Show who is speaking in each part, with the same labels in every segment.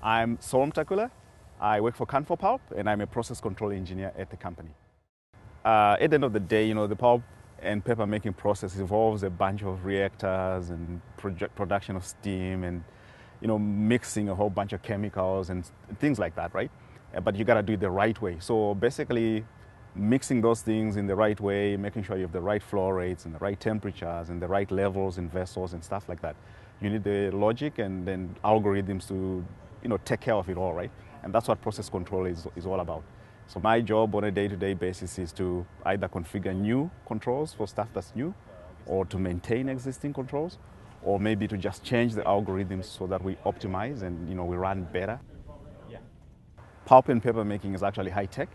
Speaker 1: I'm Saul Mtakula. I work for Canfor Pulp, and I'm a process control engineer at the company. At the end of the day, the pulp and paper making process involves a bunch of reactors and production of steam and, mixing a whole bunch of chemicals and things like that, right? But you got to do it the right way. So basically, mixing those things in the right way, making sure you have the right flow rates and the right temperatures and the right levels in vessels and stuff like that. You need the logic and then algorithms to, take care of it all, right? And that's what process control is all about. So my job on a day-to-day basis is to either configure new controls for stuff that's new, or to maintain existing controls, or maybe to just change the algorithms so that we optimize and we run better. Pulp and paper making is actually high tech.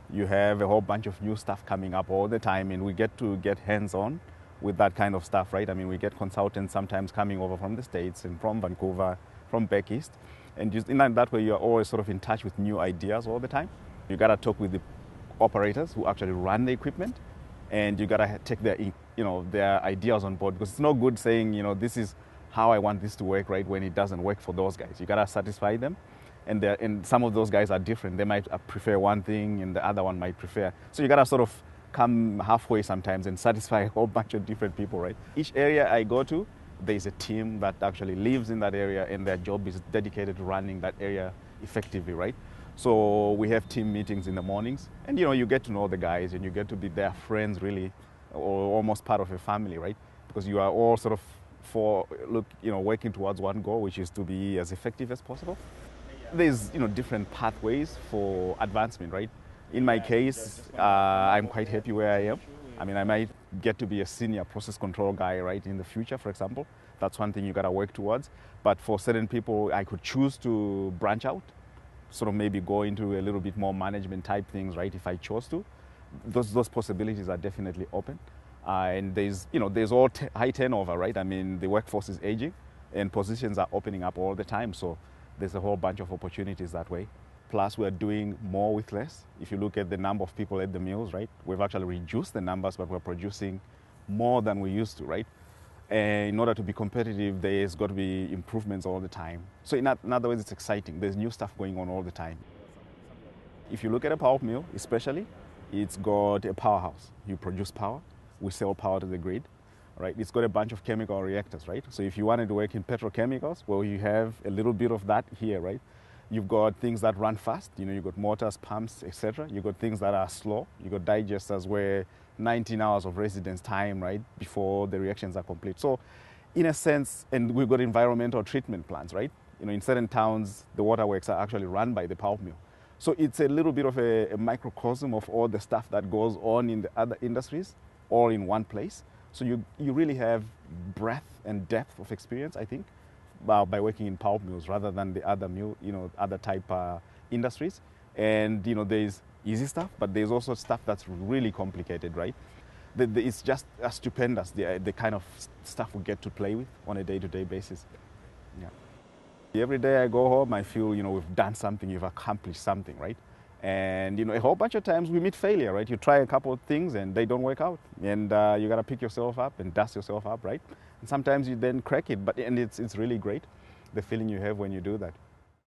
Speaker 1: You have a whole bunch of new stuff coming up all the time, and we get to get hands-on with that kind of stuff, right? I mean, we get consultants sometimes coming over from the States and from Vancouver, from back east, and just in that way, you're always sort of in touch with new ideas all the time. You gotta talk with the operators who actually run the equipment, and you gotta take their ideas on board, because it's no good saying, this is how I want this to work, right, when it doesn't work for those guys. You gotta satisfy them, and some of those guys are different. They might prefer one thing, and the other one might prefer. So you gotta sort of come halfway sometimes and satisfy a whole bunch of different people, right? Each area I go to, there's a team that actually lives in that area, and their job is dedicated to running that area effectively, right? So we have team meetings in the mornings, and you get to know the guys, and you get to be their friends, really, or almost part of a family, right? Because you are all sort of working towards one goal, which is to be as effective as possible. There's different pathways for advancement, right? In my case, I'm quite happy where I am. I mean, I might get to be a senior process control guy, right, in the future, for example. That's one thing you gotta work towards. But for certain people, I could choose to branch out, sort of maybe go into a little bit more management type things, right, if I chose to. Those possibilities are definitely open. And there's all high turnover, right? I mean, the workforce is aging, and positions are opening up all the time. So there's a whole bunch of opportunities that way. Plus, we're doing more with less. If you look at the number of people at the mills, right, we've actually reduced the numbers, but we're producing more than we used to, right? And in order to be competitive, there's got to be improvements all the time. So in other words, it's exciting. There's new stuff going on all the time. If you look at a pulp mill, especially, it's got a powerhouse. You produce power. We sell power to the grid, right? It's got a bunch of chemical reactors, right? So if you wanted to work in petrochemicals, well, you have a little bit of that here, right? You've got things that run fast. You've got motors, pumps, etc. You've got things that are slow. You've got digesters where 19 hours of residence time, right, before the reactions are complete. So in a sense, and we've got environmental treatment plants, right? In certain towns, the waterworks are actually run by the pulp mill. So it's a little bit of a microcosm of all the stuff that goes on in the other industries, all in one place. So you really have breadth and depth of experience, I think, by working in pulp mills rather than the other other type industries. And there's easy stuff, but there's also stuff that's really complicated, right? It's just stupendous, the kind of stuff we get to play with on a day-to-day basis. Yeah. Every day I go home, I feel we've done something, you've accomplished something, right? And a whole bunch of times we meet failure, right? You try a couple of things and they don't work out, and you gotta pick yourself up and dust yourself up, right? And sometimes you then crack it, and it's really great, the feeling you have when you do that.